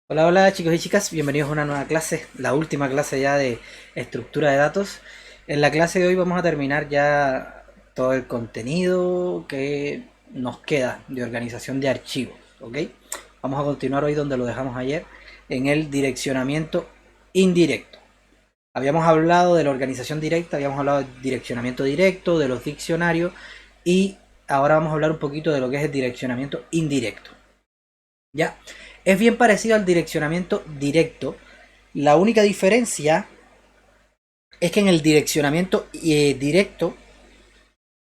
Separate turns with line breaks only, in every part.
Hola, hola chicos y chicas, bienvenidos a una nueva clase, la última clase ya de estructura de datos. En la clase de hoy vamos a terminar ya todo el contenido que nos queda de organización de archivos, ¿ok? Vamos a continuar hoy donde lo dejamos ayer, en el direccionamiento indirecto. Habíamos hablado de la organización directa, habíamos hablado del direccionamiento directo, de los diccionarios y ahora vamos a hablar un poquito de lo que es el direccionamiento indirecto. ¿Ya? Es bien parecido al direccionamiento directo. La única diferencia es que en el direccionamiento directo,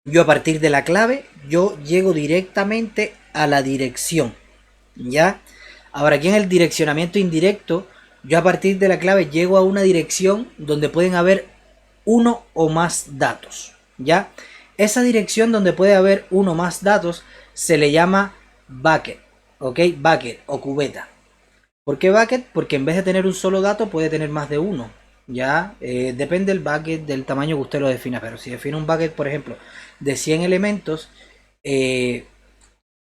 yo a partir de la clave, yo llego directamente a la dirección. ¿Ya? Ahora aquí en el direccionamiento indirecto, yo a partir de la clave llego a una dirección donde pueden haber uno o más datos. ¿Ya? Esa dirección donde puede haber uno o más datos se le llama bucket. ¿Ok? Bucket o cubeta. ¿Por qué bucket? Porque en vez de tener un solo dato puede tener más de uno. Ya depende del bucket del tamaño que usted lo defina, pero si define un bucket, por ejemplo, de 100 elementos, eh,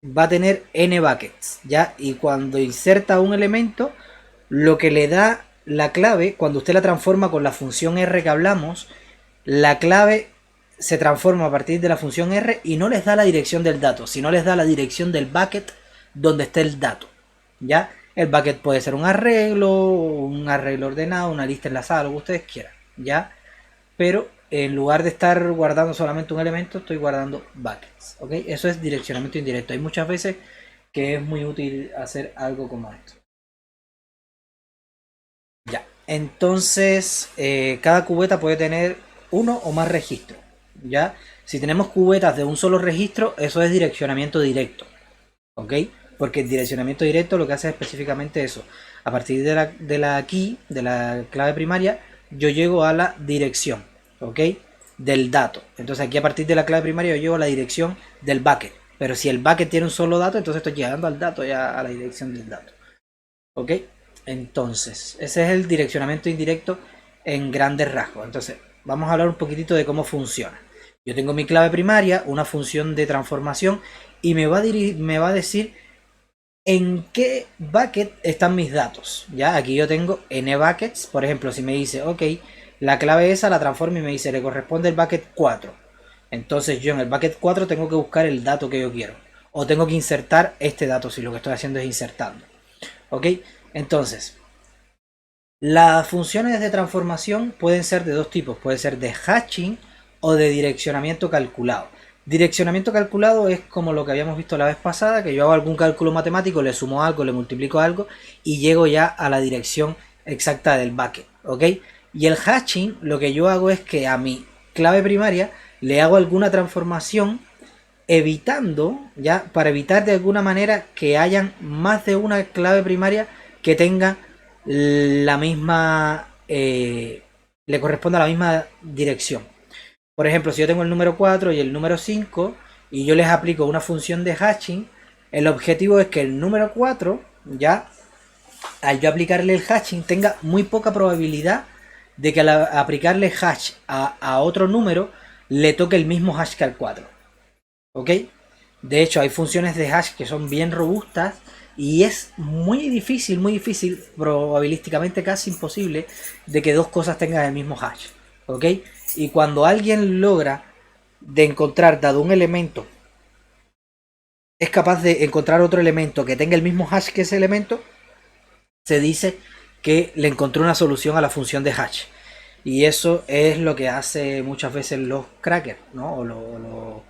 va a tener n buckets, ¿ya? Y cuando inserta un elemento, lo que le da la clave, cuando usted la transforma con la función r que hablamos, la clave se transforma a partir de la función r y no les da la dirección del dato, sino les da la dirección del bucket donde esté el dato, ¿ya? El bucket puede ser un arreglo ordenado, una lista enlazada, lo que ustedes quieran, ¿ya? Pero en lugar de estar guardando solamente un elemento, estoy guardando buckets, ¿ok? Eso es direccionamiento indirecto. Hay muchas veces que es muy útil hacer algo como esto. Ya, entonces cada cubeta puede tener uno o más registros, ¿ya? Si tenemos cubetas de un solo registro, eso es direccionamiento directo, ¿ok? Porque el direccionamiento directo lo que hace es específicamente eso. A partir de la key, de la clave primaria, yo llego a la dirección, ¿ok? Del dato. Entonces aquí a partir de la clave primaria yo llego a la dirección del bucket. Pero si el bucket tiene un solo dato, entonces estoy llegando al dato, ya a la dirección del dato, ¿ok? Entonces, ese es el direccionamiento indirecto en grandes rasgos. Entonces, vamos a hablar un poquitito de cómo funciona. Yo tengo mi clave primaria, una función de transformación, y me va a decir en qué bucket están mis datos. Ya, aquí yo tengo n buckets. Por ejemplo, si me dice, ok, la clave esa la transformo y me dice, le corresponde el bucket 4. Entonces yo en el bucket 4 tengo que buscar el dato que yo quiero. O tengo que insertar este dato si lo que estoy haciendo es insertando. ¿Ok? Entonces, las funciones de transformación pueden ser de dos tipos. Puede ser de hatching o de direccionamiento calculado. Direccionamiento calculado es como lo que habíamos visto la vez pasada, que yo hago algún cálculo matemático, le sumo algo, le multiplico algo y llego ya a la dirección exacta del bucket, ¿ok? Y el hatching lo que yo hago es que a mi clave primaria le hago alguna transformación evitando, ya, para evitar de alguna manera que hayan más de una clave primaria que tenga la misma, le corresponda a la misma dirección. Por ejemplo, si yo tengo el número 4 y el número 5 y yo les aplico una función de hashing, el objetivo es que el número 4, ya, al yo aplicarle el hashing, tenga muy poca probabilidad de que al aplicarle hash a otro número le toque el mismo hash que al 4. ¿Ok? De hecho, hay funciones de hash que son bien robustas y es muy difícil, probabilísticamente casi imposible, de que dos cosas tengan el mismo hash. ¿Ok? Y cuando alguien logra de encontrar, dado un elemento, es capaz de encontrar otro elemento que tenga el mismo hash que ese elemento, se dice que le encontró una solución a la función de hash. Y eso es lo que hace muchas veces los crackers, ¿no? O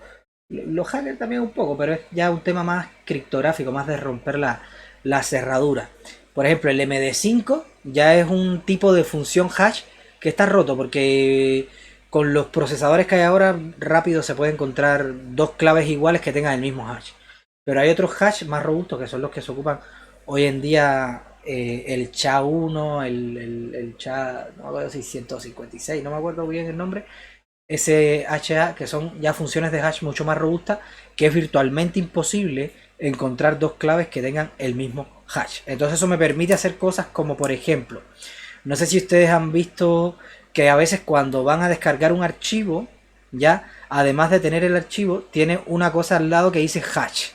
los hackers también un poco, pero es ya un tema más criptográfico, más de romper la cerradura. Por ejemplo, el MD5 ya es un tipo de función hash que está roto porque con los procesadores que hay ahora rápido se puede encontrar dos claves iguales que tengan el mismo hash. Pero hay otros hash más robustos que son los que se ocupan hoy en día, el SHA-1, el SHA, no me acuerdo si 156, no me acuerdo bien el nombre, SHA, que son ya funciones de hash mucho más robustas, que es virtualmente imposible encontrar dos claves que tengan el mismo hash. Entonces eso me permite hacer cosas como, por ejemplo, no sé si ustedes han visto que a veces cuando van a descargar un archivo, ya, además de tener el archivo, tiene una cosa al lado que dice hash,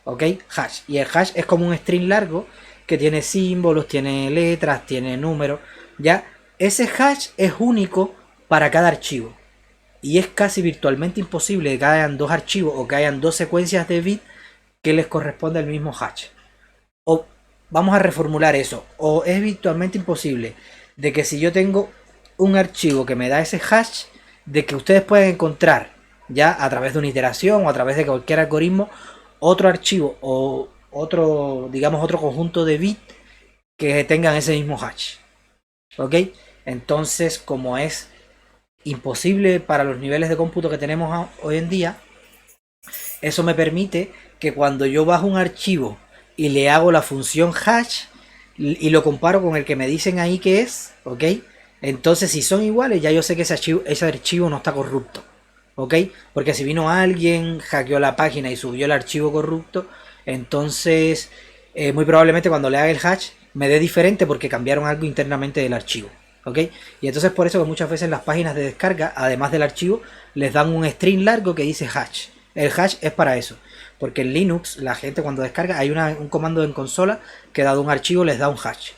¿ok? Hash. Y el hash es como un string largo que tiene símbolos, tiene letras, tiene números, ¿ya? Ese hash es único para cada archivo. Y es casi virtualmente imposible que hayan dos archivos o que hayan dos secuencias de bits que les corresponde al mismo hash. O vamos a reformular eso. O es virtualmente imposible de que si yo tengo un archivo que me da ese hash, de que ustedes pueden encontrar ya a través de una iteración o a través de cualquier algoritmo otro archivo o otro, digamos, otro conjunto de bits que tengan ese mismo hash. ¿Ok? Entonces, como es imposible para los niveles de cómputo que tenemos hoy en día, eso me permite que cuando yo bajo un archivo y le hago la función hash y lo comparo con el que me dicen ahí que es, ¿ok? Entonces si son iguales ya yo sé que ese archivo no está corrupto, ¿ok? Porque si vino alguien, hackeó la página y subió el archivo corrupto, entonces muy probablemente cuando le haga el hash me dé diferente porque cambiaron algo internamente del archivo, ¿ok? Y entonces por eso que muchas veces las páginas de descarga, además del archivo, les dan un string largo que dice hash. El hash es para eso, porque en Linux la gente cuando descarga hay un comando en consola que dado un archivo les da un hash.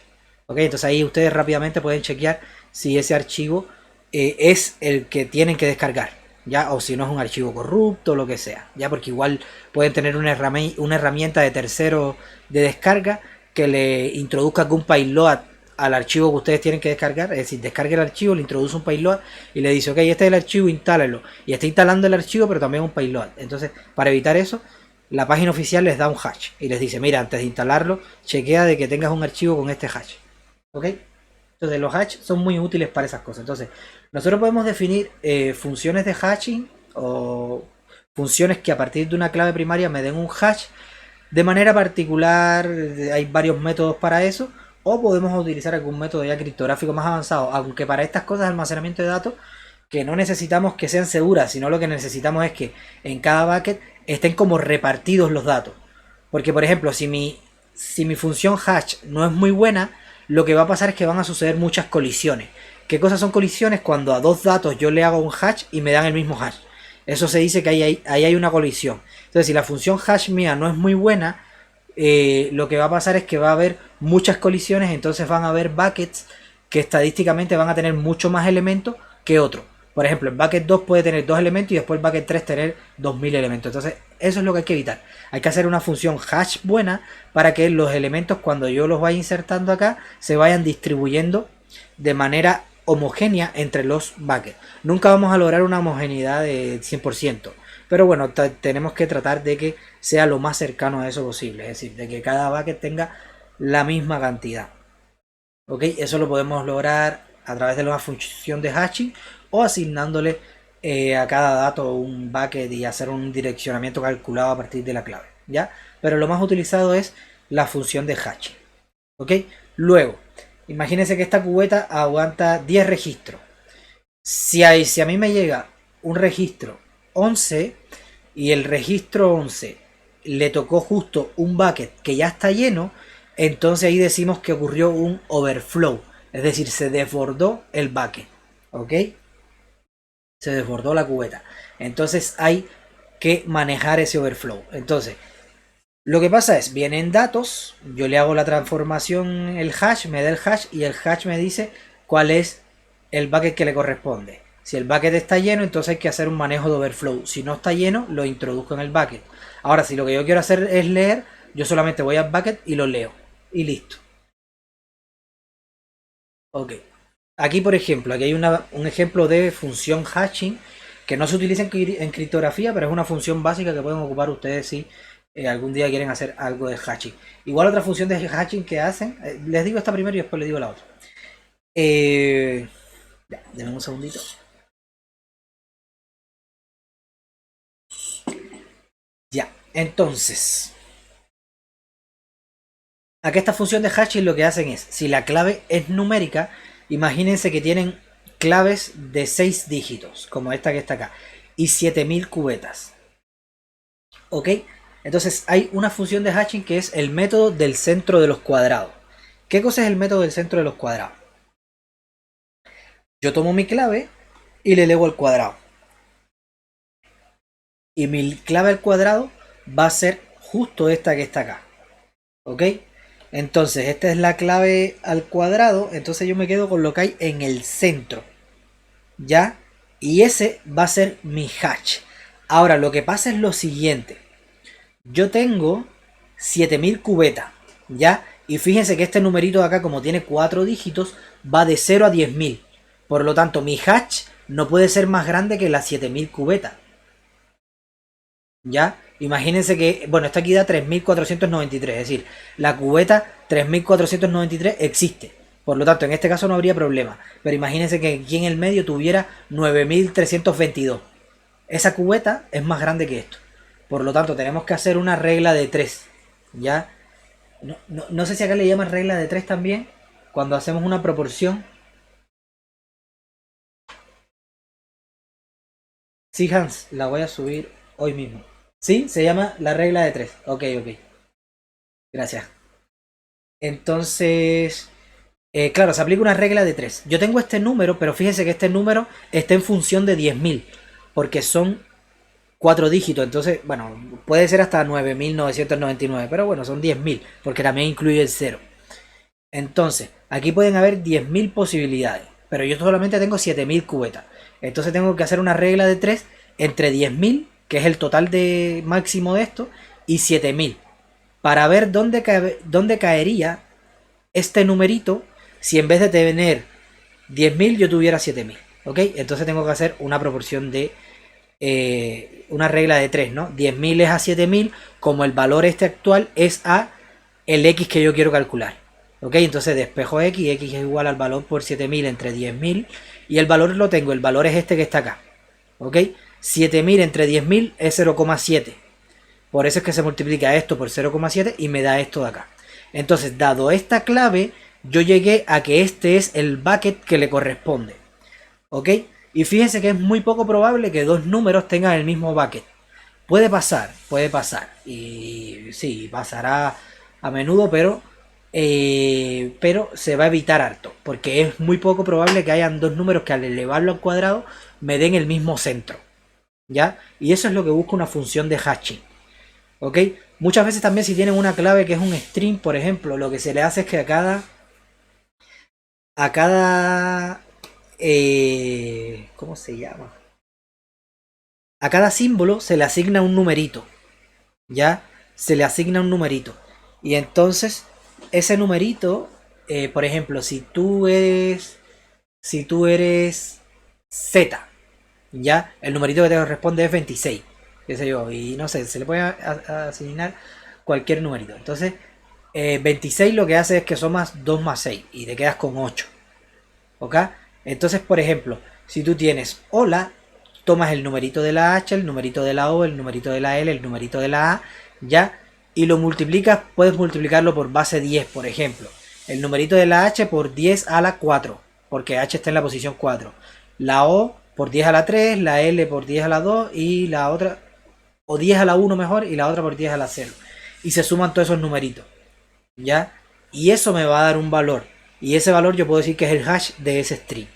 ¿Ok? Entonces ahí ustedes rápidamente pueden chequear si ese archivo es el que tienen que descargar, ya, o si no es un archivo corrupto o lo que sea, ya, porque igual pueden tener una herramienta de tercero de descarga que le introduzca algún payload al archivo que ustedes tienen que descargar, es decir, descargue el archivo, le introduce un payload y le dice, ok, este es el archivo, instálalo, y está instalando el archivo pero también un payload. Entonces, para evitar eso, la página oficial les da un hash y les dice, mira, antes de instalarlo, chequea de que tengas un archivo con este hash, ok. Entonces los hash son muy útiles para esas cosas. Entonces, nosotros podemos definir funciones de hashing o funciones que a partir de una clave primaria me den un hash de manera particular. Hay varios métodos para eso, o podemos utilizar algún método ya criptográfico más avanzado, aunque para estas cosas de almacenamiento de datos que no necesitamos que sean seguras, sino lo que necesitamos es que en cada bucket estén como repartidos los datos. Porque por ejemplo, si mi función hash no es muy buena, lo que va a pasar es que van a suceder muchas colisiones. ¿Qué cosas son colisiones? Cuando a dos datos yo le hago un hash y me dan el mismo hash. Eso se dice que ahí hay una colisión. Entonces, si la función hash mía no es muy buena, lo que va a pasar es que va a haber muchas colisiones, entonces van a haber buckets que estadísticamente van a tener mucho más elementos que otros. Por ejemplo, el bucket 2 puede tener 2 elementos y después el bucket 3 tener 2000 elementos. Entonces, eso es lo que hay que evitar. Hay que hacer una función hash buena para que los elementos, cuando yo los vaya insertando acá, se vayan distribuyendo de manera homogénea entre los buckets. Nunca vamos a lograr una homogeneidad de 100%. Pero bueno, tenemos que tratar de que sea lo más cercano a eso posible. Es decir, de que cada bucket tenga la misma cantidad. ¿Ok? Eso lo podemos lograr a través de la función de hashing o asignándole a cada dato un bucket y hacer un direccionamiento calculado a partir de la clave, ¿ya? Pero lo más utilizado es la función de hashing, ¿ok? Luego, imagínense que esta cubeta aguanta 10 registros. Si a mí me llega un registro 11 y el registro 11 le tocó justo un bucket que ya está lleno, entonces ahí decimos que ocurrió un overflow, es decir, se desbordó el bucket, ¿ok? Se desbordó la cubeta. Entonces hay que manejar ese overflow. Entonces, lo que pasa es, vienen datos, yo le hago la transformación, el hash, me da el hash y el hash me dice cuál es el bucket que le corresponde. Si el bucket está lleno, entonces hay que hacer un manejo de overflow. Si no está lleno, lo introduzco en el bucket. Ahora, si lo que yo quiero hacer es leer, yo solamente voy al bucket y lo leo. Y listo. Ok. Aquí, por ejemplo, aquí hay un ejemplo de función hashing que no se utiliza en criptografía, pero es una función básica que pueden ocupar ustedes si algún día quieren hacer algo de hashing. Igual otra función de hashing que hacen, les digo esta primero y después les digo la otra. Ya, denme un segundito. Ya, entonces, aquí esta función de hashing lo que hacen es, si la clave es numérica, imagínense que tienen claves de 6 dígitos, como esta que está acá, y 7000 cubetas. ¿Ok? Entonces hay una función de hashing que es el método del centro de los cuadrados. ¿Qué cosa es el método del centro de los cuadrados? Yo tomo mi clave y le elevo al cuadrado. Y mi clave al cuadrado va a ser justo esta que está acá. ¿Ok? Entonces, esta es la clave al cuadrado. Entonces yo me quedo con lo que hay en el centro. ¿Ya? Y ese va a ser mi hash. Ahora, lo que pasa es lo siguiente. Yo tengo 7000 cubetas. ¿Ya? Y fíjense que este numerito de acá, como tiene 4 dígitos, va de 0 a 10.000. Por lo tanto, mi hash no puede ser más grande que las 7000 cubetas. ¿Ya? Imagínense que, bueno, esta aquí da 3493, es decir, la cubeta 3493 existe. Por lo tanto, en este caso no habría problema. Pero imagínense que aquí en el medio tuviera 9322. Esa cubeta es más grande que esto. Por lo tanto, tenemos que hacer una regla de 3. ¿Ya? No sé si acá le llaman regla de 3 también. Cuando hacemos una proporción. Sí, Hans, la voy a subir hoy mismo. Sí, se llama la regla de 3. Ok, ok. Gracias. Entonces, claro, se aplica una regla de 3. Yo tengo este número, pero fíjense que este número está en función de 10.000, porque son 4 dígitos. Entonces, bueno, puede ser hasta 9.999, pero bueno, son 10.000, porque también incluye el 0. Entonces, aquí pueden haber 10.000 posibilidades, pero yo solamente tengo 7.000 cubetas. Entonces tengo que hacer una regla de 3 entre 10.000, que es el total de máximo de esto, y 7.000, para ver dónde caería este numerito si en vez de tener 10.000 yo tuviera 7.000. ¿Ok? Entonces tengo que hacer una proporción de una regla de 3, ¿no? 10.000 es a 7.000, como el valor este actual es a el X que yo quiero calcular. ¿Ok? Entonces despejo X, X es igual al valor por 7.000 entre 10.000, y el valor lo tengo, el valor es este que está acá. ¿Ok? 7.000 entre 10.000 es 0,7. Por eso es que se multiplica esto por 0,7 y me da esto de acá. Entonces, dado esta clave, yo llegué a que este es el bucket que le corresponde. ¿Ok? Y fíjense que es muy poco probable que dos números tengan el mismo bucket. Puede pasar, puede pasar. Y sí, pasará a menudo, pero se va a evitar harto. Porque es muy poco probable que hayan dos números que al elevarlo al cuadrado me den el mismo centro. ¿Ya? Y eso es lo que busca una función de hashing. ¿Ok? Muchas veces también si tienen una clave que es un string, por ejemplo, lo que se le hace es que a cada ¿cómo se llama? A cada símbolo se le asigna un numerito, ¿ya? Se le asigna un numerito. Y entonces, ese numerito, por ejemplo, si tú eres Z, ¿ya? El numerito que te corresponde es 26, qué sé yo, y no sé, se le puede asignar cualquier numerito. Entonces, 26 lo que hace es que sumas 2 más 6 y te quedas con 8. ¿Ok? Entonces, por ejemplo, si tú tienes hola, tomas el numerito de la H, el numerito de la O, el numerito de la L, el numerito de la A, ¿ya? Y lo multiplicas, puedes multiplicarlo por base 10, por ejemplo. El numerito de la H por 10 a la 4, porque H está en la posición 4. La O por 10 a la 3, la L por 10 a la 2 y la otra, o 10 a la 1 mejor, y la otra por 10 a la 0. Y se suman todos esos numeritos, ¿ya? Y eso me va a dar un valor. Y ese valor yo puedo decir que es el hash de ese string,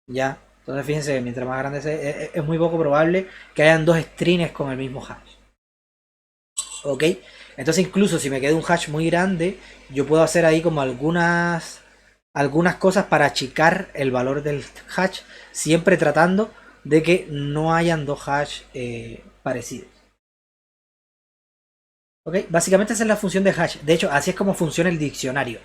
¿ya? Entonces fíjense que mientras más grande sea, es muy poco probable que hayan dos strings con el mismo hash. ¿Ok? Entonces incluso si me queda un hash muy grande, yo puedo hacer ahí como algunas cosas para achicar el valor del hash, siempre tratando de que no hayan dos hash parecidos. ¿Ok? Básicamente esa es la función de hash. De hecho, así es como funciona el diccionario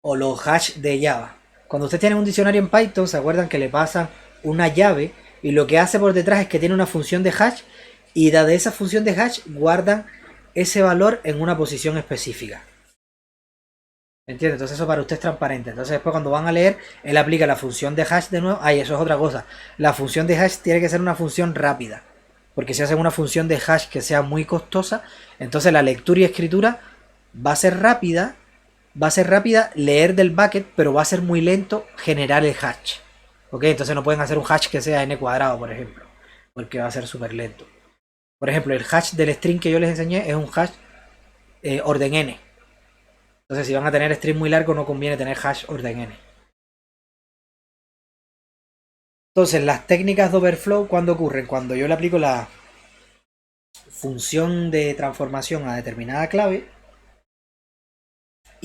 o los hash de Java. Cuando ustedes tienen un diccionario en Python, se acuerdan que le pasan una llave y lo que hace por detrás es que tiene una función de hash, y de esa función de hash guardan ese valor en una posición específica. ¿Entiendes? Entonces eso para usted es transparente. Entonces después cuando van a leer, él aplica la función de hash de nuevo. Ay, eso es otra cosa. La función de hash tiene que ser una función rápida. Porque si hacen una función de hash que sea muy costosa, entonces la lectura y escritura va a ser rápida, leer del bucket, pero va a ser muy lento generar el hash. ¿Ok? Entonces no pueden hacer un hash que sea n cuadrado, por ejemplo, porque va a ser súper lento. Por ejemplo, el hash del string que yo les enseñé es un hash orden n. Entonces si van a tener string muy largo no conviene tener hash orden n. Entonces las técnicas de overflow, ¿cuándo ocurren? Cuando yo le aplico la función de transformación a determinada clave,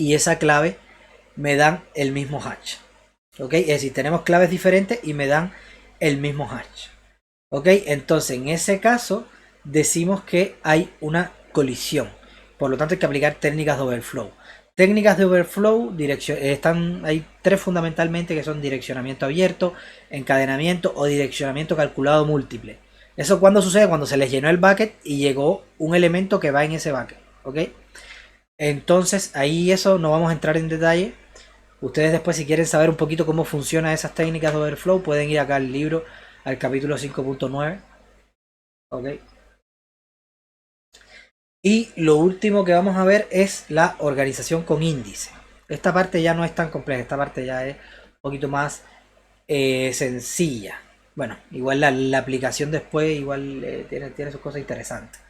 y esa clave me dan el mismo hash. ¿Ok? Es decir, tenemos claves diferentes y me dan el mismo hash. ¿Ok? Entonces, en ese caso, decimos que hay una colisión. Por lo tanto, hay que aplicar técnicas de overflow. Técnicas de overflow, hay tres fundamentalmente, que son direccionamiento abierto, encadenamiento o direccionamiento calculado múltiple. ¿Eso cuando sucede? Cuando se les llenó el bucket y llegó un elemento que va en ese bucket. ¿Ok? Entonces, ahí eso no vamos a entrar en detalle. Ustedes después, si quieren saber un poquito cómo funcionan esas técnicas de overflow, pueden ir acá al libro, al capítulo 5.9. ¿Ok? Y lo último que vamos a ver es la organización con índice. Esta parte ya no es tan compleja, esta parte ya es un poquito más sencilla. Bueno, igual la aplicación después igual tiene sus cosas interesantes.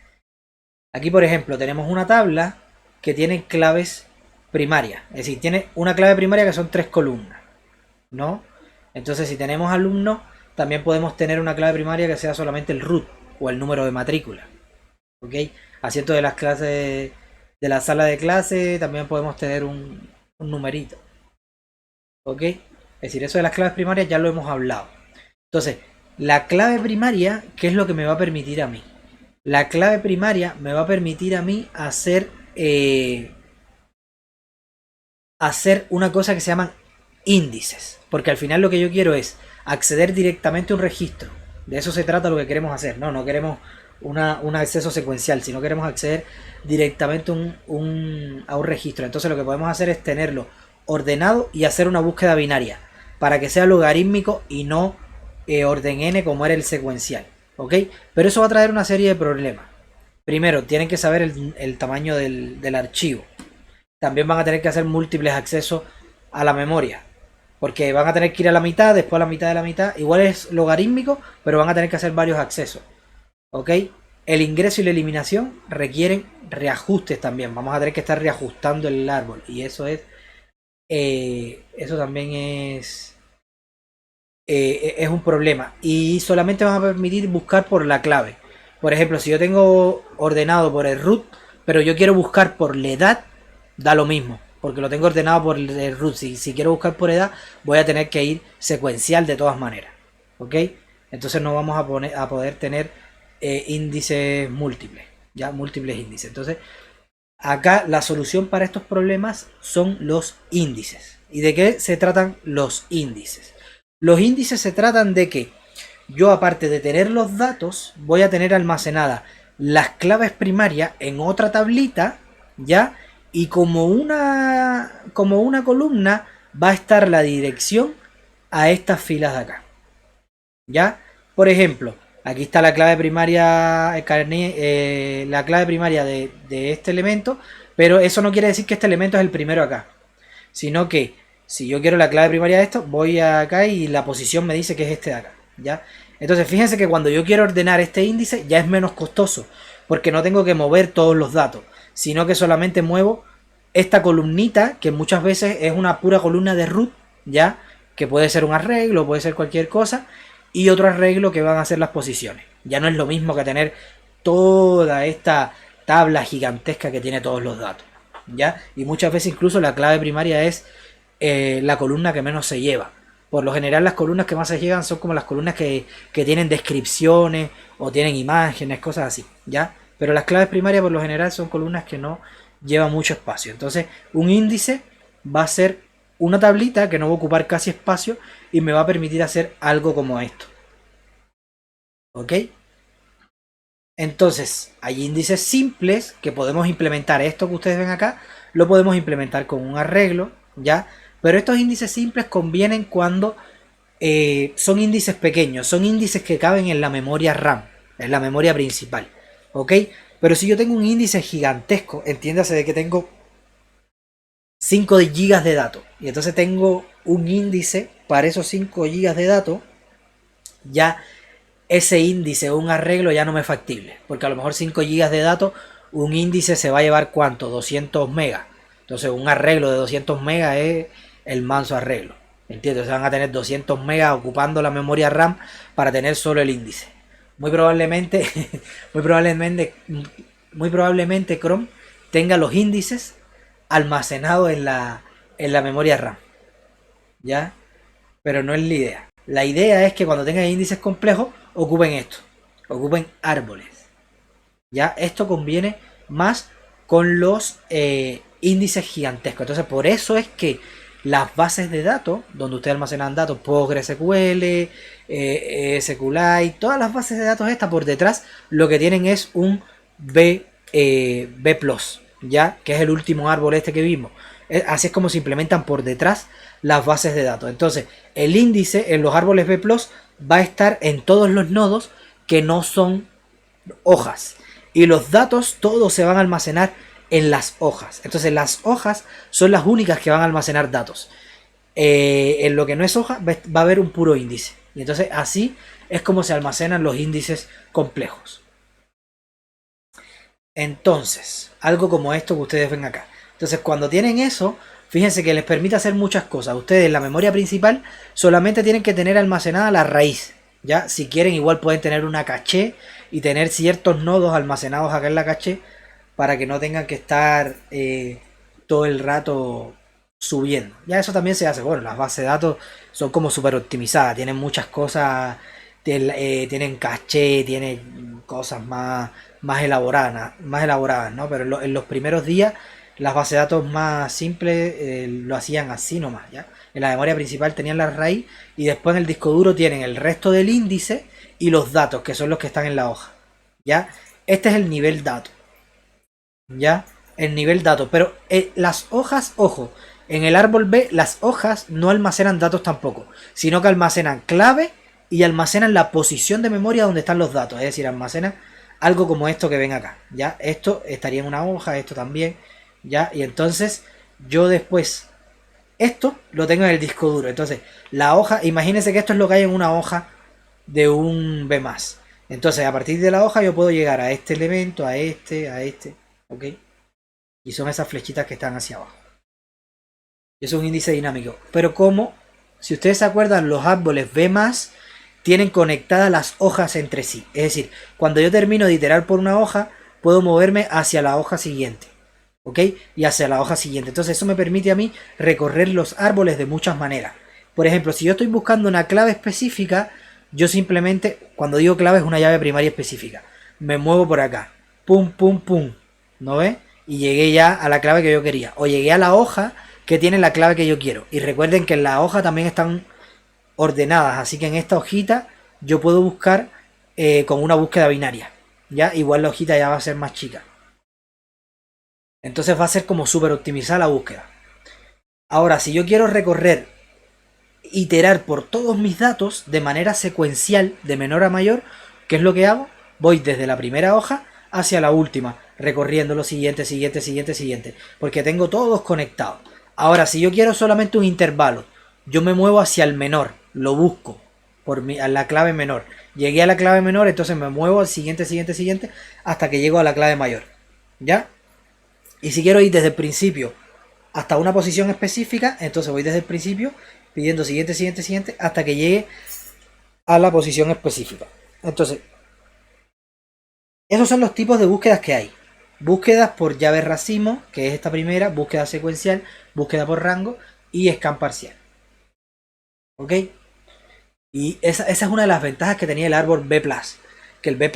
Aquí, por ejemplo, tenemos una tabla que tiene claves primarias. Es decir, tiene una clave primaria que son 3 columnas, ¿no? Entonces, si tenemos alumnos, también podemos tener una clave primaria que sea solamente el root o el número de matrícula. ¿Ok? Asiento de las clases, de la sala de clase, también podemos tener un numerito. ¿Ok? Es decir, eso de las claves primarias ya lo hemos hablado. Entonces, la clave primaria, ¿qué es lo que me va a permitir a mí? La clave primaria me va a permitir a mí hacer una cosa que se llaman índices. Porque al final lo que yo quiero es acceder directamente a un registro. De eso se trata lo que queremos hacer. No queremos un acceso secuencial, sino queremos acceder directamente a un registro. Entonces lo que podemos hacer es tenerlo ordenado y hacer una búsqueda binaria para que sea logarítmico y no orden n como era el secuencial. ¿Ok? Pero eso va a traer una serie de problemas. Primero, tienen que saber el tamaño del archivo. También van a tener que hacer múltiples accesos a la memoria. Porque van a tener que ir a la mitad, después a la mitad de la mitad. Igual es logarítmico, pero van a tener que hacer varios accesos. ¿Ok? El ingreso y la eliminación requieren reajustes también. Vamos a tener que estar reajustando el árbol. Y eso es... eso también es un problema. Y solamente van a permitir buscar por la clave. Por ejemplo, si yo tengo ordenado por el root, pero yo quiero buscar por la edad, da lo mismo. Porque lo tengo ordenado por el root. Si quiero buscar por edad, voy a tener que ir secuencial de todas maneras. ¿Ok? Entonces no vamos a poder tener índices múltiples. Ya, múltiples índices. Entonces, acá la solución para estos problemas son los índices. ¿Y de qué se tratan los índices? Los índices se tratan de que yo, aparte de tener los datos, voy a tener almacenadas las claves primarias en otra tablita, ¿ya? Y como una columna va a estar la dirección a estas filas de acá, ¿ya? Por ejemplo, aquí está la clave primaria, la clave primaria de este elemento, pero eso no quiere decir que este elemento es el primero acá, sino que si yo quiero la clave primaria de esto, voy acá y la posición me dice que es este de acá, ¿ya? Entonces fíjense que cuando yo quiero ordenar este índice ya es menos costoso, porque no tengo que mover todos los datos, sino que solamente muevo esta columnita, que muchas veces es una pura columna de root, ¿ya? Que puede ser un arreglo, puede ser cualquier cosa, y otro arreglo que van a ser las posiciones. Ya no es lo mismo que tener toda esta tabla gigantesca que tiene todos los datos, ¿ya? Y muchas veces incluso la clave primaria es la columna que menos se lleva. Por lo general las columnas que más se llevan son como las columnas que tienen descripciones o tienen imágenes, cosas así, ¿ya? Pero las claves primarias por lo general son columnas que no llevan mucho espacio. Entonces un índice va a ser una tablita que no va a ocupar casi espacio y me va a permitir hacer algo como esto. ¿Ok? Entonces hay índices simples que podemos implementar. Esto que ustedes ven acá lo podemos implementar con un arreglo, ¿ya? Pero estos índices simples convienen cuando son índices pequeños, son índices que caben en la memoria RAM, en la memoria principal, ¿ok? Pero si yo tengo un índice gigantesco, entiéndase de que tengo 5 GB de datos, y entonces tengo un índice para esos 5 GB de datos, ya ese índice o un arreglo ya no me es factible, porque a lo mejor 5 GB de datos, un índice se va a llevar ¿cuánto? 200 megas. Entonces un arreglo de 200 megas es el manso arreglo, ¿entiendes? Se van a tener 200 megas ocupando la memoria RAM para tener solo el índice. Muy probablemente muy probablemente Chrome tenga los índices almacenado en la memoria RAM. ¿Ya? Pero no es la idea. La idea es que cuando tengan índices complejos, ocupen esto. Ocupen árboles. ¿Ya? Esto conviene más con los índices gigantescos. Entonces, por eso es que las bases de datos, donde ustedes almacenan datos, PostgreSQL, SQLite, todas las bases de datos estas por detrás, lo que tienen es un B+, ¿ya? Que es el último árbol este que vimos. Así es como se implementan por detrás las bases de datos. Entonces, el índice en los árboles B+, va a estar en todos los nodos que no son hojas. Y los datos todos se van a almacenar en las hojas. Entonces las hojas son las únicas que van a almacenar datos. En lo que no es hoja va a haber un puro índice. Y entonces así es como se almacenan los índices complejos. Entonces, algo como esto que ustedes ven acá. Entonces cuando tienen eso, fíjense que les permite hacer muchas cosas. Ustedes en la memoria principal solamente tienen que tener almacenada la raíz. Ya, si quieren igual pueden tener una caché y tener ciertos nodos almacenados acá en la caché para que no tengan que estar todo el rato subiendo. Ya eso también se hace. Bueno, las bases de datos son como súper optimizadas, tienen muchas cosas, tienen caché, tienen cosas más elaboradas, ¿no? Pero en los primeros días las bases de datos más simples lo hacían así nomás, ¿ya? En la memoria principal tenían la raíz y después en el disco duro tienen el resto del índice y los datos, que son los que están en la hoja, ¿ya? Este es el nivel dato, ¿ya? El nivel dato, pero las hojas, ojo, en el árbol B las hojas no almacenan datos tampoco, sino que almacenan clave y almacenan la posición de memoria donde están los datos, es decir, almacenan algo como esto que ven acá, ¿ya? Esto estaría en una hoja, esto también, ¿ya? Y entonces yo después esto lo tengo en el disco duro. Entonces la hoja, imagínense que esto es lo que hay en una hoja de un B+. Entonces a partir de la hoja yo puedo llegar a este elemento, a este, ¿ok? Y son esas flechitas que están hacia abajo. Y eso es un índice dinámico. Pero como, si ustedes se acuerdan, los árboles B+, tienen conectadas las hojas entre sí. Es decir, cuando yo termino de iterar por una hoja, puedo moverme hacia la hoja siguiente, ¿ok? Y hacia la hoja siguiente. Entonces eso me permite a mí recorrer los árboles de muchas maneras. Por ejemplo, si yo estoy buscando una clave específica, yo simplemente, cuando digo clave es una llave primaria específica, me muevo por acá, pum, pum, pum, ¿no ves? Y llegué ya a la clave que yo quería. O llegué a la hoja que tiene la clave que yo quiero. Y recuerden que en la hoja también están ordenadas, así que en esta hojita yo puedo buscar con una búsqueda binaria, ¿ya? Igual la hojita ya va a ser más chica. Entonces va a ser como súper optimizada la búsqueda. Ahora, si yo quiero recorrer, iterar por todos mis datos de manera secuencial, de menor a mayor, ¿qué es lo que hago? Voy desde la primera hoja hacia la última, recorriendo lo siguiente, siguiente, porque tengo todos conectados. Ahora, si yo quiero solamente un intervalo, yo me muevo hacia el menor, lo busco a la clave menor. Llegué a la clave menor, entonces me muevo al siguiente, hasta que llego a la clave mayor, ¿ya? Y si quiero ir desde el principio hasta una posición específica, entonces voy desde el principio pidiendo siguiente, hasta que llegue a la posición específica. Entonces, esos son los tipos de búsquedas que hay. Búsquedas por llave racimo, que es esta primera, búsqueda secuencial, búsqueda por rango y scan parcial. ¿Ok? Y esa es una de las ventajas que tenía el árbol B+, que el B+,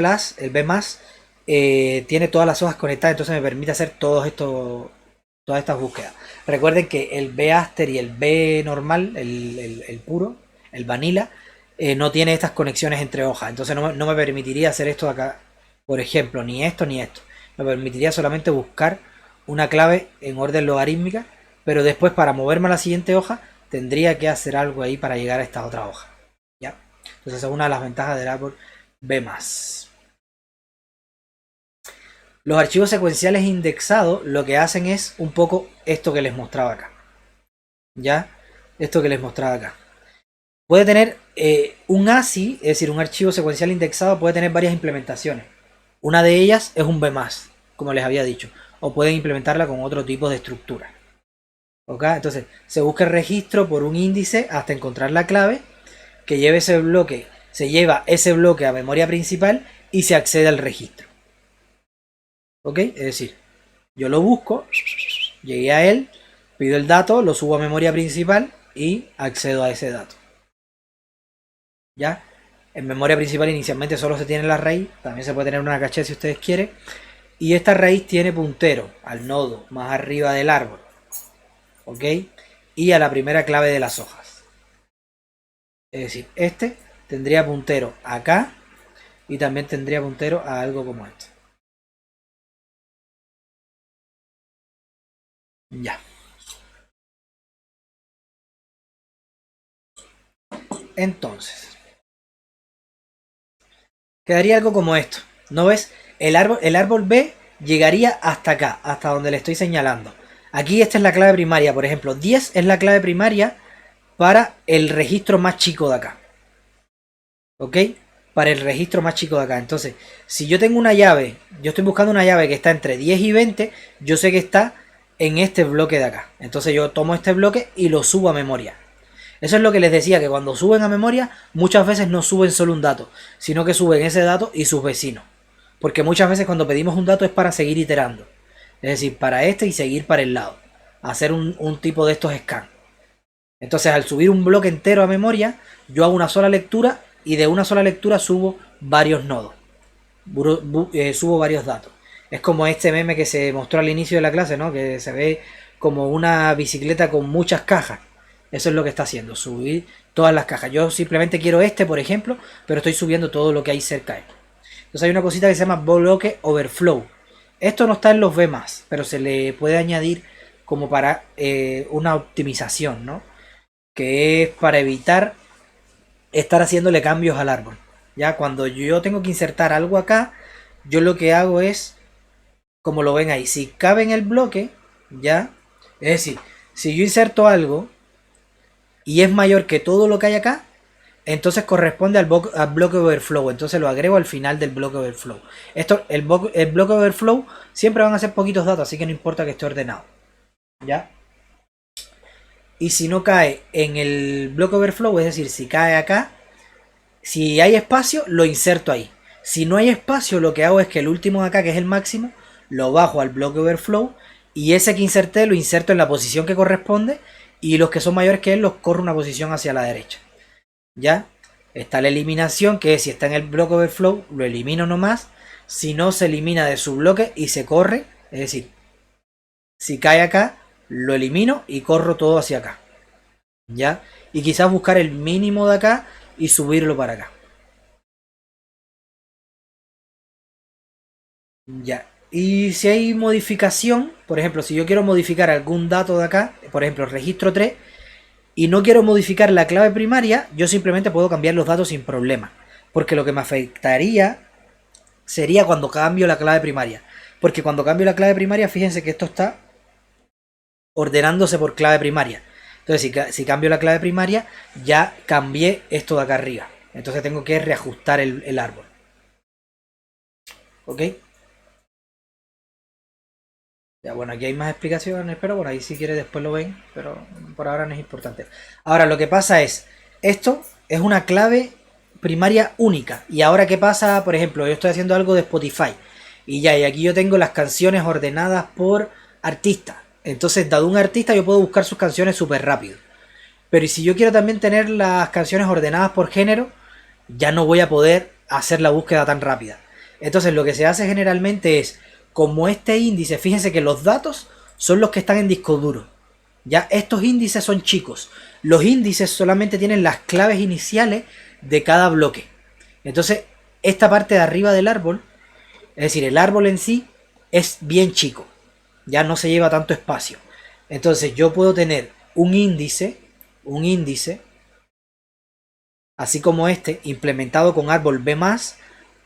tiene todas las hojas conectadas, entonces me permite hacer todas estas búsquedas. Recuerden que el B Aster y el B normal, el puro, el vanilla, no tiene estas conexiones entre hojas, entonces no me permitiría hacer esto acá, por ejemplo, ni esto ni esto. Me permitiría solamente buscar una clave en orden logarítmica, pero después para moverme a la siguiente hoja tendría que hacer algo ahí para llegar a esta otra hoja, ¿ya? Entonces esa es una de las ventajas del árbol B+. Los archivos secuenciales indexados lo que hacen es un poco esto que les mostraba acá. ¿Ya? Esto que les mostraba acá. Puede tener un ASI, es decir, un archivo secuencial indexado puede tener varias implementaciones. Una de ellas es un B+, como les había dicho. O pueden implementarla con otro tipo de estructura. ¿Ok? Entonces, se busca el registro por un índice hasta encontrar la clave que lleve ese bloque. Se lleva ese bloque a memoria principal y se accede al registro. ¿Ok? Es decir, yo lo busco, Llegué a él, pido el dato, lo subo a memoria principal y accedo a ese dato. ¿Ya? En memoria principal inicialmente solo se tiene la raíz, también se puede tener una caché si ustedes quieren. Y esta raíz tiene puntero al nodo más arriba del árbol. ¿Ok? Y a la primera clave de las hojas. Es decir, este tendría puntero acá y también tendría puntero a algo como este. Ya. Entonces, quedaría algo como esto. ¿No ves? El árbol B llegaría hasta acá, hasta donde le estoy señalando. Aquí esta es la clave primaria, por ejemplo. 10 es la clave primaria para el registro más chico de acá. ¿Ok? Para el registro más chico de acá. Entonces, si yo tengo una llave, yo estoy buscando una llave que está entre 10 y 20, yo sé que está en este bloque de acá. Entonces yo tomo este bloque y lo subo a memoria. Eso es lo que les decía, que cuando suben a memoria, muchas veces no suben solo un dato, sino que suben ese dato y sus vecinos. Porque muchas veces cuando pedimos un dato es para seguir iterando. Es decir, para este y seguir para el lado. Hacer un tipo de estos scans. Entonces al subir un bloque entero a memoria, yo hago una sola lectura y de una sola lectura subo varios nodos. Subo varios datos. Es como este meme que se mostró al inicio de la clase, ¿no? Que se ve como una bicicleta con muchas cajas. Eso es lo que está haciendo, subir todas las cajas. Yo simplemente quiero este, por ejemplo, pero estoy subiendo todo lo que hay cerca de esto. Entonces hay una cosita que se llama bloque overflow. Esto no está en los B+, pero se le puede añadir como para una optimización, ¿no? Que es para evitar estar haciéndole cambios al árbol. Ya cuando yo tengo que insertar algo acá, yo lo que hago es, como lo ven ahí, si cabe en el bloque, ya, es decir, si yo inserto algo y es mayor que todo lo que hay acá, entonces corresponde al bloque overflow. Entonces lo agrego al final del bloque overflow. El bloque overflow siempre van a ser poquitos datos, así que no importa que esté ordenado. ¿Ya? Y si no cae en el bloque overflow, es decir, si cae acá, si hay espacio, lo inserto ahí. Si no hay espacio, lo que hago es que el último de acá, que es el máximo, lo bajo al bloque overflow y ese que inserté lo inserto en la posición que corresponde y los que son mayores que él los corro una posición hacia la derecha. ¿Ya? Está la eliminación, que es si está en el bloque overflow, lo elimino nomás. Si no, se elimina de su bloque y se corre. Es decir, si cae acá, lo elimino y corro todo hacia acá. ¿Ya? Y quizás buscar el mínimo de acá y subirlo para acá. Ya. Y si hay modificación, por ejemplo, si yo quiero modificar algún dato de acá, por ejemplo, registro 3, y no quiero modificar la clave primaria, yo simplemente puedo cambiar los datos sin problema. Porque lo que me afectaría sería cuando cambio la clave primaria. Porque cuando cambio la clave primaria, fíjense que esto está ordenándose por clave primaria. Entonces, si cambio la clave primaria, ya cambié esto de acá arriba. Entonces tengo que reajustar el árbol. ¿Ok? Ya, bueno, aquí hay más explicaciones, pero bueno, ahí si quiere después lo ven, pero por ahora no es importante. Ahora, lo que pasa es, esto es una clave primaria única. Y ahora, ¿qué pasa? Por ejemplo, yo estoy haciendo algo de Spotify. Y aquí yo tengo las canciones ordenadas por artista. Entonces, dado un artista, yo puedo buscar sus canciones súper rápido. Pero si yo quiero también tener las canciones ordenadas por género, ya no voy a poder hacer la búsqueda tan rápida. Entonces, lo que se hace generalmente es, como este índice, fíjense que los datos son los que están en disco duro. Ya estos índices son chicos. Los índices solamente tienen las claves iniciales de cada bloque. Entonces, esta parte de arriba del árbol, es decir, el árbol en sí, es bien chico. Ya no se lleva tanto espacio. Entonces, yo puedo tener un índice, así como este, implementado con árbol B+,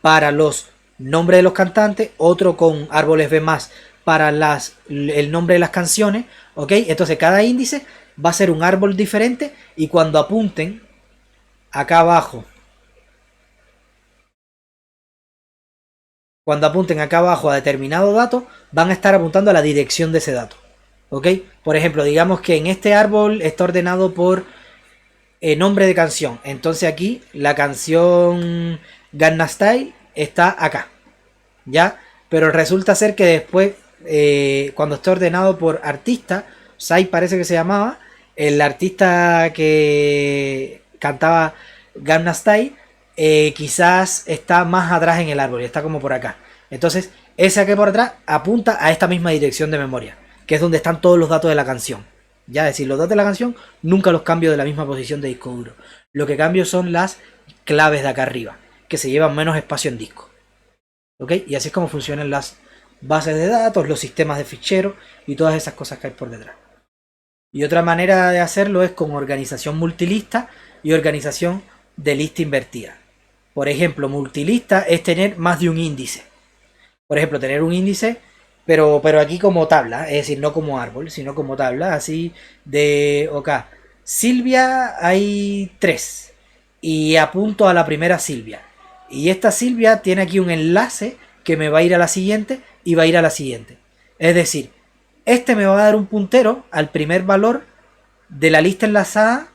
para los nombres de los cantantes, otro con árboles B+, para el nombre de las canciones, ¿ok? Entonces cada índice va a ser un árbol diferente y cuando apunten acá abajo, a determinado dato, van a estar apuntando a la dirección de ese dato, ¿ok? Por ejemplo, digamos que en este árbol está ordenado por nombre de canción. Entonces aquí la canción Gangnam Style está acá, ¿ya? Pero resulta ser que después cuando está ordenado por artista, Sai parece que se llamaba, el artista que cantaba Gangnam Style, quizás está más atrás en el árbol y está como por acá. Entonces, ese que por atrás apunta a esta misma dirección de memoria, que es donde están todos los datos de la canción. Ya, es decir, los datos de la canción nunca los cambio de la misma posición de disco duro. Lo que cambio son las claves de acá arriba, que se llevan menos espacio en disco. ¿Ok? Y así es como funcionan las bases de datos, los sistemas de ficheros y todas esas cosas que hay por detrás. Y otra manera de hacerlo es con organización multilista y organización de lista invertida. Por ejemplo, multilista es tener más de un índice. Por ejemplo, tener un índice, pero aquí como tabla, es decir, no como árbol, sino como tabla, así de, ok, Silvia hay 3 y apunto a la primera Silvia. Y esta Silvia tiene aquí un enlace que me va a ir a la siguiente y va a ir a la siguiente. Es decir, este me va a dar un puntero al primer valor de la lista enlazada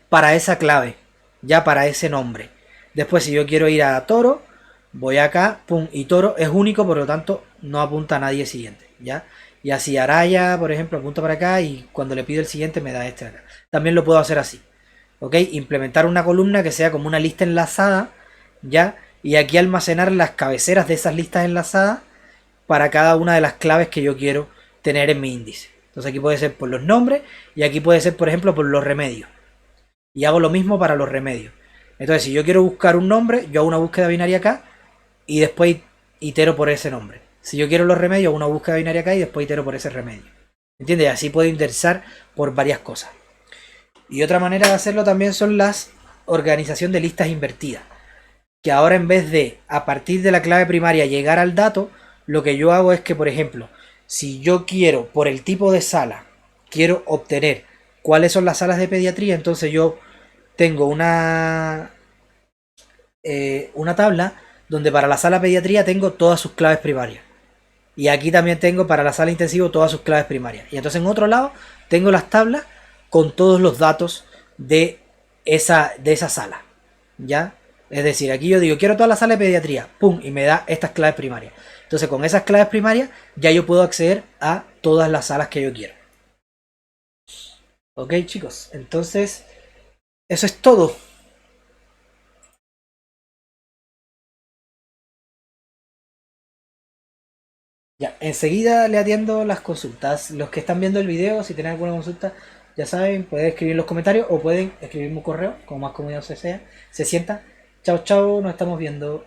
para esa clave, ya para ese nombre. Después, si yo quiero ir a Toro, voy acá, pum, y Toro es único, por lo tanto no apunta a nadie siguiente, ¿ya? Y así Araya, por ejemplo, apunta para acá y cuando le pido el siguiente me da este acá. También lo puedo hacer así, ¿ok? Implementar una columna que sea como una lista enlazada, ¿ya? Y aquí almacenar las cabeceras de esas listas enlazadas para cada una de las claves que yo quiero tener en mi índice. Entonces aquí puede ser por los nombres y aquí puede ser, por ejemplo, por los remedios. Y hago lo mismo para los remedios. Entonces, si yo quiero buscar un nombre, yo hago una búsqueda binaria acá y después itero por ese nombre. Si yo quiero los remedios, hago una búsqueda binaria acá y después itero por ese remedio. ¿Entiendes? Así puedo indexar por varias cosas. Y otra manera de hacerlo también son las organización de listas invertidas. Que ahora en vez de a partir de la clave primaria llegar al dato, lo que yo hago es que, por ejemplo, si yo quiero, por el tipo de sala, quiero obtener cuáles son las salas de pediatría, entonces yo tengo una tabla donde para la sala pediatría tengo todas sus claves primarias. Y aquí también tengo para la sala intensivo todas sus claves primarias. Y entonces en otro lado tengo las tablas con todos los datos de esa sala. ¿Ya? Es decir, aquí yo digo, quiero toda la sala de pediatría. ¡Pum! Y me da estas claves primarias. Entonces con esas claves primarias ya yo puedo acceder a todas las salas que yo quiero. Ok, chicos. Entonces, eso es todo. Ya, enseguida le atiendo las consultas. Los que están viendo el video, si tienen alguna consulta, ya saben, pueden escribir en los comentarios o pueden escribirme un correo, como más cómodo se sienta. Chao, chao, nos estamos viendo.